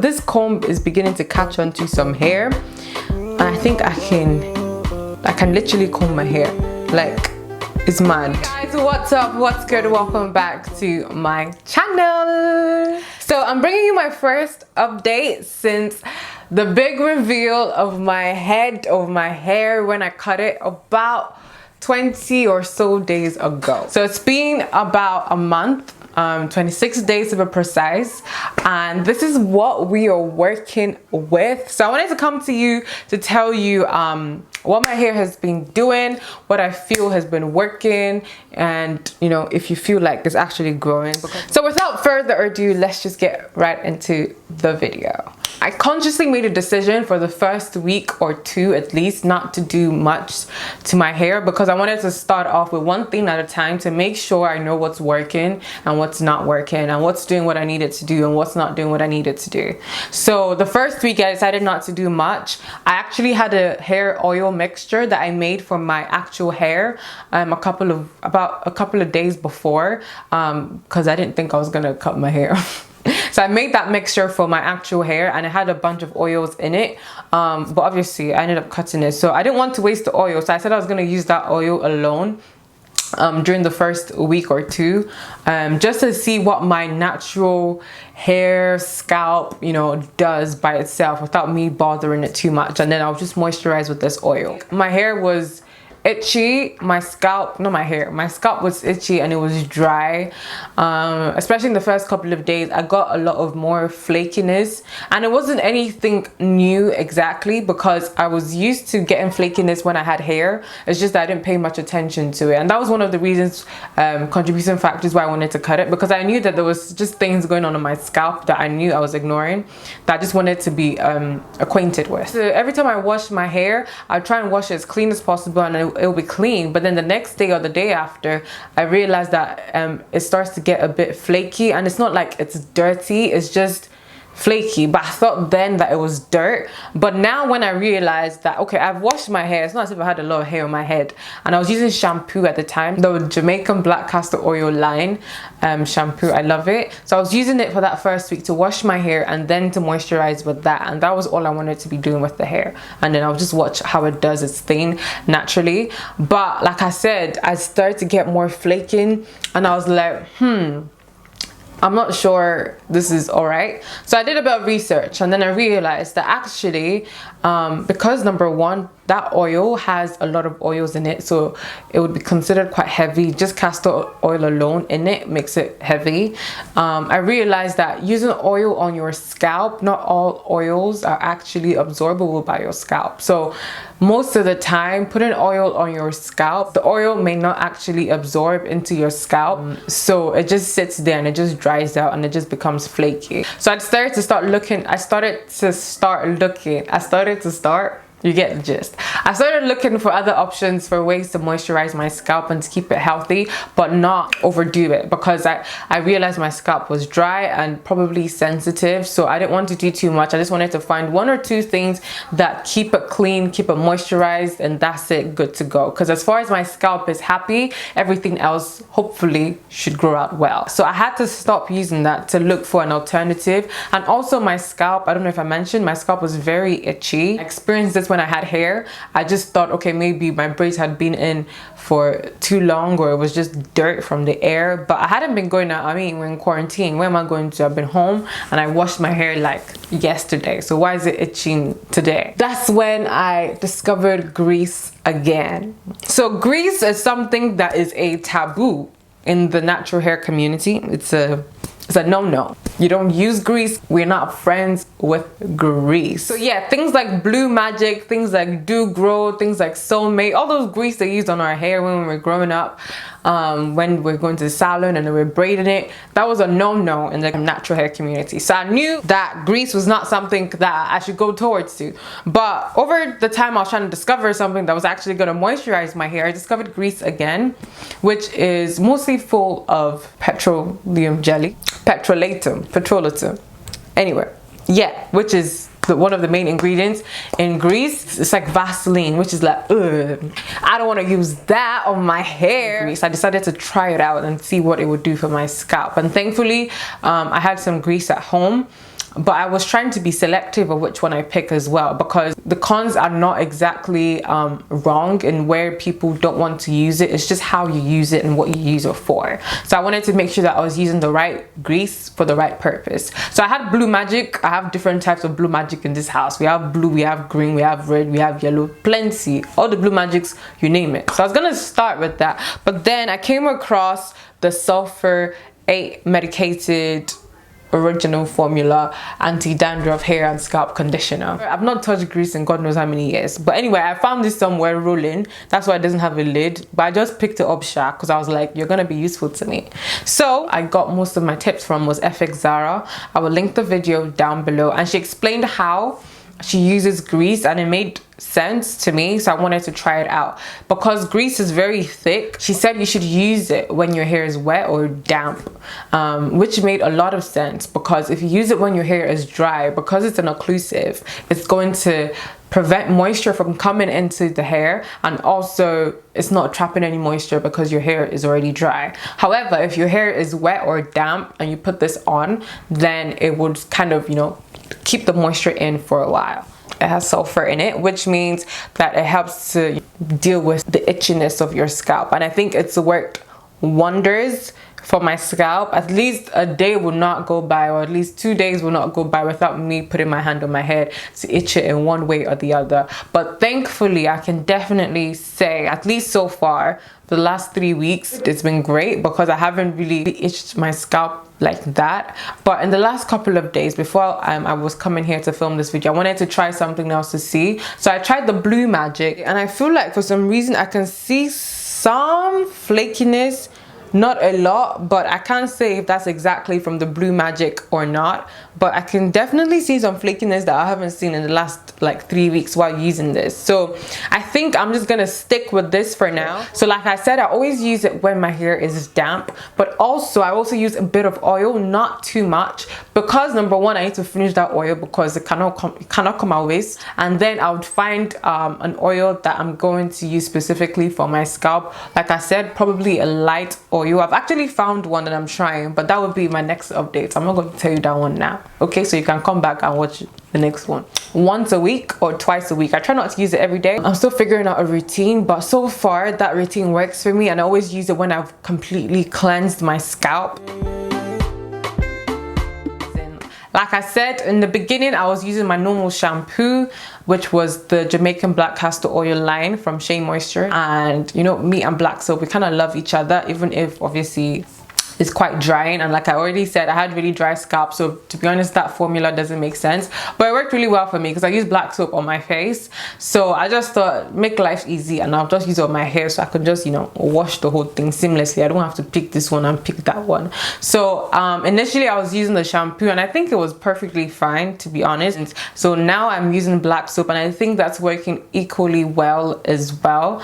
This comb is beginning to catch onto some hair, and I think I can literally comb my hair. Like, it's mad. Hey guys, what's up? What's good? Welcome back to my channel. So I'm bringing you my first update since the big reveal of my head, of my hair when I cut it about 20 or so days ago. So it's been about a month, 26 days to be precise, and this is what we are working with. So I wanted to come to you to tell you what my hair has been doing, what I feel has been working, and you know, if you feel like it's actually growing. So without further ado, let's just get right into the video. I consciously made a decision for the first week or two at least not to do much to my hair, because I wanted to start off with one thing at a time to make sure I know what's working and what's not working, and what's doing what I needed to do and what's not doing what I needed to do. So the first week I decided not to do much. I actually had a hair oil mixture that I made for my actual hair about a couple of days before, because I didn't think I was gonna cut my hair. So I made that mixture for my actual hair, and it had a bunch of oils in it, but obviously I ended up cutting it, so I didn't want to waste the oil, so I said I was going to use that oil alone during the first week or two, just to see what my natural hair, scalp, you know, does by itself without me bothering it too much. And then I'll just moisturize with this oil. My hair was itchy, my scalp was itchy and it was dry, especially in the first couple of days. I got a lot of more flakiness, and it wasn't anything new exactly, because I was used to getting flakiness when I had hair. It's just that I didn't pay much attention to it, and that was one of the reasons, contributing factors why I wanted to cut it, because I knew that there was just things going on my scalp that I knew I was ignoring, that I just wanted to be acquainted with. So every time I wash my hair, I try and wash it as clean as possible, and it'll be clean. But then the next day or the day after, I realized that it starts to get a bit flaky, and it's not like it's dirty, it's just flaky. But I thought then that it was dirt, but now when I realized that, okay, I've washed my hair, it's not as if I had a lot of hair on my head, and I was using shampoo at the time, the Jamaican black castor oil line shampoo. I love it. So I was using it for that first week to wash my hair and then to moisturize with that, and that was all I wanted to be doing with the hair. And then I'll just watch how it does its thing naturally. But like I said, I started to get more flaking, and I was like, I'm not sure this is all right. So I did a bit of research, and then I realized that actually, because number one, that oil has a lot of oils in it, so it would be considered quite heavy. Just castor oil alone in it makes it heavy. I realized that using oil on your scalp, not all oils are actually absorbable by your scalp. So most of the time, putting oil on your scalp, the oil may not actually absorb into your scalp, so it just sits there and it just dries out and it just becomes flaky. So I started to start looking, you get the gist. I started looking for other options, for ways to moisturize my scalp and to keep it healthy, but not overdo it, because I realized my scalp was dry and probably sensitive, so I didn't want to do too much. I just wanted to find one or two things that keep it clean, keep it moisturized, and that's it, good to go. Because as far as my scalp is happy, everything else hopefully should grow out well. So I had to stop using that to look for an alternative. And also my scalp, I don't know if I mentioned, my scalp was very itchy. I experienced this when I had hair. I just thought, okay, maybe my braids had been in for too long, or it was just dirt from the air. But I hadn't been going out. I mean, we're in quarantine. Where am I going to? I've been home, and I washed my hair like yesterday. So why is it itching today? That's when I discovered grease again. So grease is something that is a taboo in the natural hair community. It's a no-no. You don't use grease. We're not friends with grease. So yeah, things like Blue Magic, things like Do Grow, things like Soulmate, all those grease they used on our hair when we were growing up, when we're going to the salon and we're braiding it, that was a no-no in the natural hair community. So I knew that grease was not something that I should go towards to. But over the time I was trying to discover something that was actually going to moisturize my hair, I discovered grease again, which is mostly full of petroleum jelly, petrolatum, anyway, yeah, which is one of the main ingredients in grease. It's like Vaseline, which is like, ugh, I don't want to use that on my hair. So I decided to try it out and see what it would do for my scalp. And thankfully, I had some grease at home. but I was trying to be selective of which one I pick as well, because the cons are not exactly wrong in where people don't want to use it. It's just how you use it and what you use it for. So I wanted to make sure that I was using the right grease for the right purpose. So I had Blue Magic. I have different types of Blue Magic in this house. We have blue, we have green, we have red, we have yellow, plenty, all the Blue Magics, you name it. So I was gonna start with that, but then I came across the Sulfur 8 medicated original formula anti-dandruff hair and scalp conditioner. I've not touched grease in God knows how many years, but anyway, I found this somewhere rolling. That's why it doesn't have a lid, but I just picked it up sharp because I was like, you're gonna be useful to me. So I got most of my tips from was FX Zara. I will link the video down below, and she explained how she uses grease and it made sense to me, so I wanted to try it out. Because grease is very thick, she said you should use it when your hair is wet or damp, which made a lot of sense, because if you use it when your hair is dry, because it's an occlusive, it's going to prevent moisture from coming into the hair, and also it's not trapping any moisture because your hair is already dry. However, if your hair is wet or damp and you put this on, then it would kind of, you know, keep the moisture in for a while. It has sulfur in it, which means that it helps to deal with the itchiness of your scalp, and I think it's worked wonders for my scalp. At least a day will not go by, or at least 2 days will not go by without me putting my hand on my head to itch it in one way or the other. But thankfully, I can definitely say, at least so far, the last 3 weeks, it's been great, because I haven't really itched my scalp like that. But in the last couple of days before I was coming here to film this video, I wanted to try something else to see. So I tried the Blue Magic, and I feel like for some reason I can see some flakiness. Not a lot, but I can't say if that's exactly from the Blue Magic or not, but I can definitely see some flakiness that I haven't seen in the last like 3 weeks while using this. So I think I'm just gonna stick with this for now. So like I said, I always use it when my hair is damp, but also I also use a bit of oil, not too much, because number one, I need to finish that oil because it cannot come out waste. And then I would find an oil that I'm going to use specifically for my scalp. Like I said, probably a light oil. I've actually found one that I'm trying, but that would be my next update. I'm not going to tell you that one now. Okay, so you can come back and watch the next one. Once a week or twice a week. I try not to use it every day. I'm still figuring out a routine, but so far that routine works for me, and I always use it when I've completely cleansed my scalp. Like I said in the beginning, I was using my normal shampoo, which was the Jamaican Black Castor Oil line from Shea Moisture. And you know, me and black soap, we kind of love each other, even if obviously it's quite drying. And like I already said, I had really dry scalp, so to be honest, that formula doesn't make sense, but it worked really well for me because I use black soap on my face. So I just thought, make life easy, and I'll just use it on my hair so I could just, you know, wash the whole thing seamlessly. I don't have to pick this one and pick that one. So initially I was using the shampoo, and I think it was perfectly fine, to be honest. And so now I'm using black soap, and I think that's working equally well as well.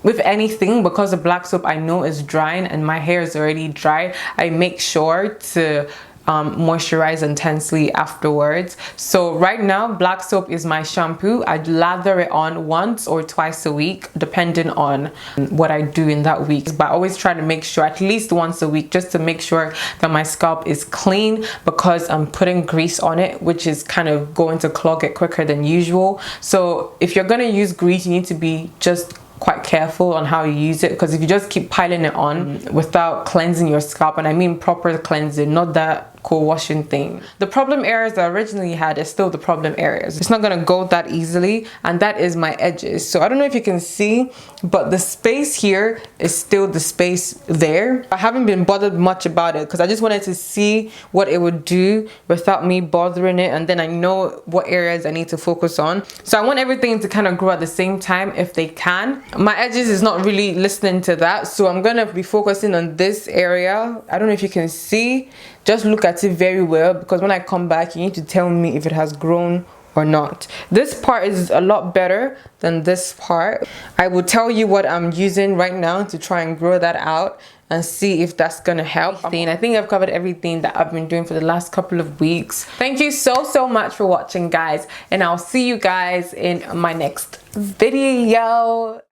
With anything, because the black soap I know is drying and my hair is already dry, I make sure to moisturize intensely afterwards. So right now, black soap is my shampoo. I lather it on once or twice a week, depending on what I do in that week. But I always try to make sure at least once a week, just to make sure that my scalp is clean, because I'm putting grease on it, which is kind of going to clog it quicker than usual. So if you're gonna use grease, you need to be just quite careful on how you use it, because if you just keep piling it on without cleansing your scalp, and I mean proper cleansing, not that co-washing thing, the problem areas that I originally had is still the problem areas. It's not gonna go that easily, and that is my edges. So I don't know if you can see, but the space here is still the space there. I haven't been bothered much about it because I just wanted to see what it would do without me bothering it, and then I know what areas I need to focus on. So I want everything to kind of grow at the same time if they can. My edges is not really listening to that, so I'm gonna be focusing on this area. I don't know if you can see, just look at it very well, because when I come back you need to tell me if it has grown or not. This part is a lot better than this part. I will tell you what I'm using right now to try and grow that out and see if that's gonna help. I think I've covered everything that I've been doing for the last couple of weeks. Thank you so much for watching, guys, and I'll see you guys in my next video.